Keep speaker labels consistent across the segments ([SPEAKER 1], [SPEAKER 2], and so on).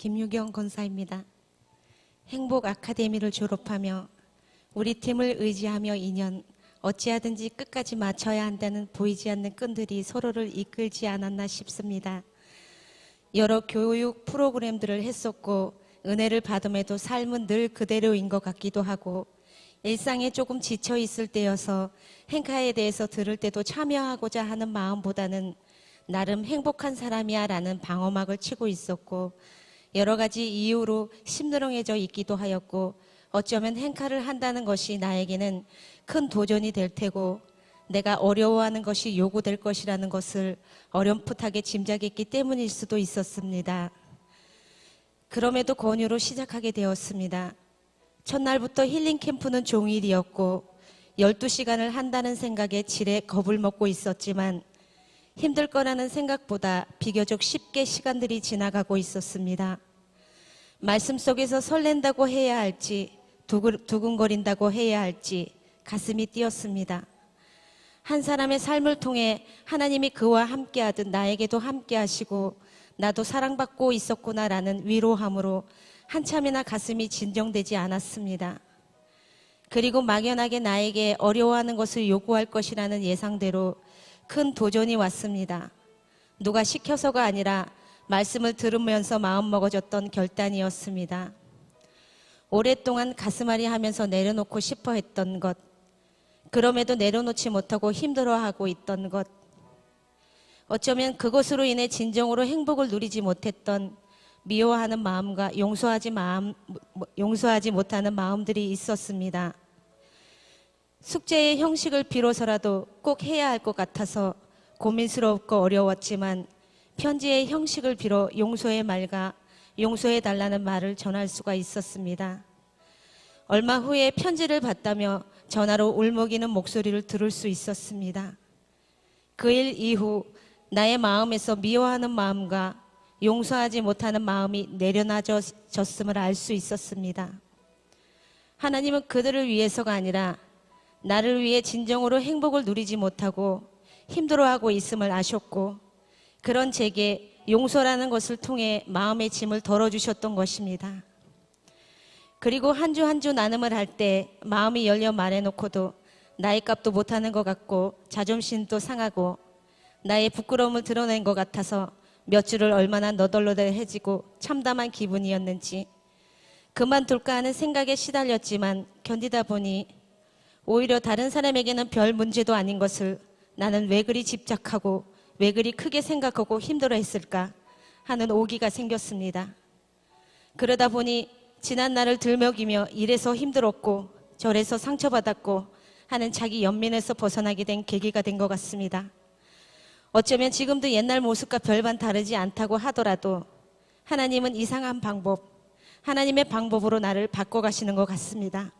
[SPEAKER 1] 김유경 권사입니다. 행복 아카데미를 졸업하며 우리 팀을 의지하며 2년 어찌하든지 끝까지 맞춰야 한다는 보이지 않는 끈들이 서로를 이끌지 않았나 싶습니다. 여러 교육 프로그램들을 했었고 은혜를 받음에도 삶은 늘 그대로인 것 같기도 하고 일상에 조금 지쳐 있을 때여서 행카에 대해서 들을 때도 참여하고자 하는 마음보다는 나름 행복한 사람이야 라는 방어막을 치고 있었고 여러 가지 이유로 심드렁해져 있기도 하였고 어쩌면 행카를 한다는 것이 나에게는 큰 도전이 될 테고 내가 어려워하는 것이 요구될 것이라는 것을 어렴풋하게 짐작했기 때문일 수도 있었습니다. 그럼에도 권유로 시작하게 되었습니다. 첫날부터 힐링 캠프는 종일이었고 12시간을 한다는 생각에 지레 겁을 먹고 있었지만 힘들 거라는 생각보다 비교적 쉽게 시간들이 지나가고 있었습니다. 말씀 속에서 설렌다고 해야 할지 두근거린다고 해야 할지 가슴이 뛰었습니다. 한 사람의 삶을 통해 하나님이 그와 함께하듯 나에게도 함께하시고 나도 사랑받고 있었구나라는 위로함으로 한참이나 가슴이 진정되지 않았습니다. 그리고 막연하게 나에게 어려워하는 것을 요구할 것이라는 예상대로 큰 도전이 왔습니다. 누가 시켜서가 아니라 말씀을 들으면서 마음먹어졌던 결단이었습니다. 오랫동안 가슴앓이 하면서 내려놓고 싶어 했던 것, 그럼에도 내려놓지 못하고 힘들어하고 있던 것, 어쩌면 그것으로 인해 진정으로 행복을 누리지 못했던 미워하는 마음과 용서하지 못하는 마음들이 있었습니다. 숙제의 형식을 빌어서라도 꼭 해야 할 것 같아서 고민스럽고 어려웠지만 편지의 형식을 빌어 용서의 말과 용서해달라는 말을 전할 수가 있었습니다. 얼마 후에 편지를 받다며 전화로 울먹이는 목소리를 들을 수 있었습니다. 그 일 이후 나의 마음에서 미워하는 마음과 용서하지 못하는 마음이 내려놔졌음을 알 수 있었습니다. 하나님은 그들을 위해서가 아니라 나를 위해 진정으로 행복을 누리지 못하고 힘들어하고 있음을 아셨고 그런 제게 용서라는 것을 통해 마음의 짐을 덜어주셨던 것입니다. 그리고 한 주 한 주 나눔을 할 때 마음이 열려 말해놓고도 나의 값도 못하는 것 같고 자존심도 상하고 나의 부끄러움을 드러낸 것 같아서 몇 주를 얼마나 너덜너덜해지고 참담한 기분이었는지 그만둘까 하는 생각에 시달렸지만 견디다 보니 오히려 다른 사람에게는 별 문제도 아닌 것을 나는 왜 그리 집착하고 왜 그리 크게 생각하고 힘들어했을까 하는 오기가 생겼습니다. 그러다 보니 지난 날을 들먹이며 이래서 힘들었고 저래서 상처받았고 하는 자기 연민에서 벗어나게 된 계기가 된 것 같습니다. 어쩌면 지금도 옛날 모습과 별반 다르지 않다고 하더라도 하나님은 이상한 방법, 하나님의 방법으로 나를 바꿔가시는 것 같습니다.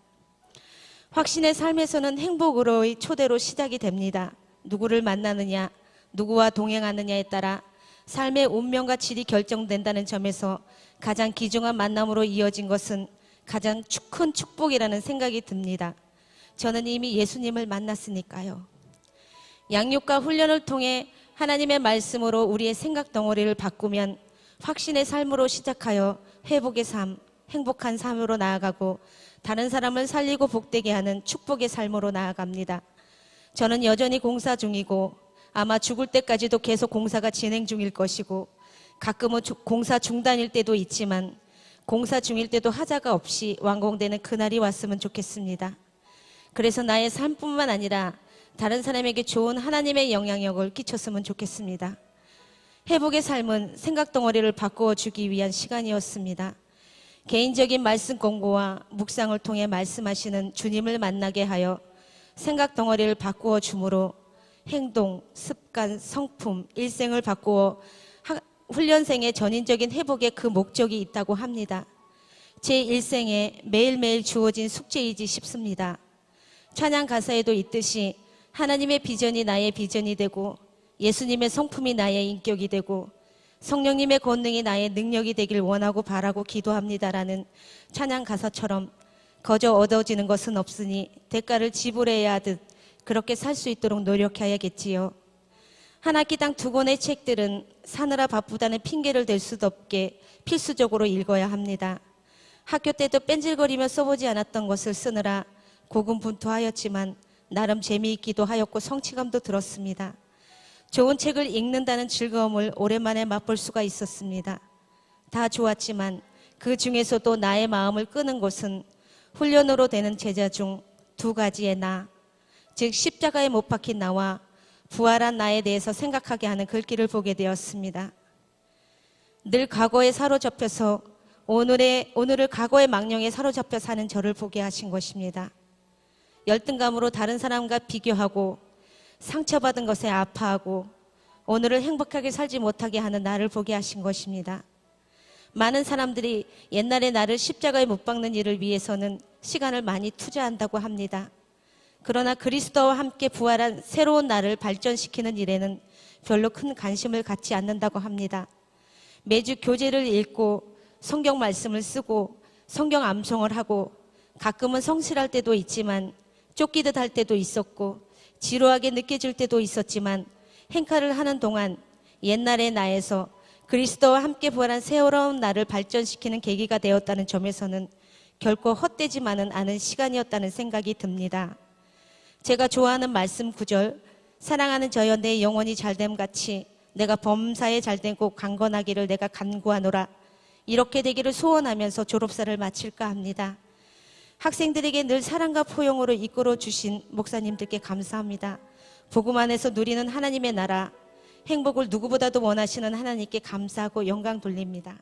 [SPEAKER 1] 확신의 삶에서는 행복으로의 초대로 시작이 됩니다. 누구를 만나느냐, 누구와 동행하느냐에 따라 삶의 운명과 질이 결정된다는 점에서 가장 귀중한 만남으로 이어진 것은 가장 큰 축복이라는 생각이 듭니다. 저는 이미 예수님을 만났으니까요. 양육과 훈련을 통해 하나님의 말씀으로 우리의 생각 덩어리를 바꾸면 확신의 삶으로 시작하여 회복의 삶, 행복한 삶으로 나아가고 다른 사람을 살리고 복되게 하는 축복의 삶으로 나아갑니다. 저는 여전히 공사 중이고 아마 죽을 때까지도 계속 공사가 진행 중일 것이고 가끔은 공사 중단일 때도 있지만 공사 중일 때도 하자가 없이 완공되는 그날이 왔으면 좋겠습니다. 그래서 나의 삶뿐만 아니라 다른 사람에게 좋은 하나님의 영향력을 끼쳤으면 좋겠습니다. 회복의 삶은 생각 덩어리를 바꾸어 주기 위한 시간이었습니다. 개인적인 말씀 공부와 묵상을 통해 말씀하시는 주님을 만나게 하여 생각 덩어리를 바꾸어 주므로 행동, 습관, 성품, 일생을 바꾸어 훈련생의 전인적인 회복에 그 목적이 있다고 합니다. 제 일생에 매일매일 주어진 숙제이지 싶습니다. 찬양 가사에도 있듯이 하나님의 비전이 나의 비전이 되고 예수님의 성품이 나의 인격이 되고 성령님의 권능이 나의 능력이 되길 원하고 바라고 기도합니다라는 찬양 가사처럼 거저 얻어지는 것은 없으니 대가를 지불해야 하듯 그렇게 살 수 있도록 노력해야겠지요. 한 학기당 2권의 책들은 사느라 바쁘다는 핑계를 댈 수도 없게 필수적으로 읽어야 합니다. 학교 때도 뺀질거리며 써보지 않았던 것을 쓰느라 고군분투하였지만 나름 재미있기도 하였고 성취감도 들었습니다. 좋은 책을 읽는다는 즐거움을 오랜만에 맛볼 수가 있었습니다. 다 좋았지만 그 중에서도 나의 마음을 끄는 것은 훈련으로 되는 제자 중 2가지의 나, 즉 십자가에 못 박힌 나와 부활한 나에 대해서 생각하게 하는 글귀를 보게 되었습니다. 늘 과거에 사로잡혀서 오늘을 과거의 망령에 사로잡혀 사는 저를 보게 하신 것입니다. 열등감으로 다른 사람과 비교하고 상처받은 것에 아파하고 오늘을 행복하게 살지 못하게 하는 나를 보게 하신 것입니다. 많은 사람들이 옛날에 나를 십자가에 못 박는 일을 위해서는 시간을 많이 투자한다고 합니다. 그러나 그리스도와 함께 부활한 새로운 나를 발전시키는 일에는 별로 큰 관심을 갖지 않는다고 합니다. 매주 교재를 읽고 성경 말씀을 쓰고 성경 암송을 하고 가끔은 성실할 때도 있지만 쫓기듯 할 때도 있었고 지루하게 느껴질 때도 있었지만 행카를 하는 동안 옛날의 나에서 그리스도와 함께 부활한 새로운 나를 발전시키는 계기가 되었다는 점에서는 결코 헛되지만은 않은 시간이었다는 생각이 듭니다. 제가 좋아하는 말씀 구절, 사랑하는 저여 내 영혼이 잘됨 같이 내가 범사에 잘되고 강건하기를 내가 간구하노라, 이렇게 되기를 소원하면서 졸업사를 마칠까 합니다. 학생들에게 늘 사랑과 포용으로 이끌어 주신 목사님들께 감사합니다. 복음 안에서 누리는 하나님의 나라, 행복을 누구보다도 원하시는 하나님께 감사하고 영광 돌립니다.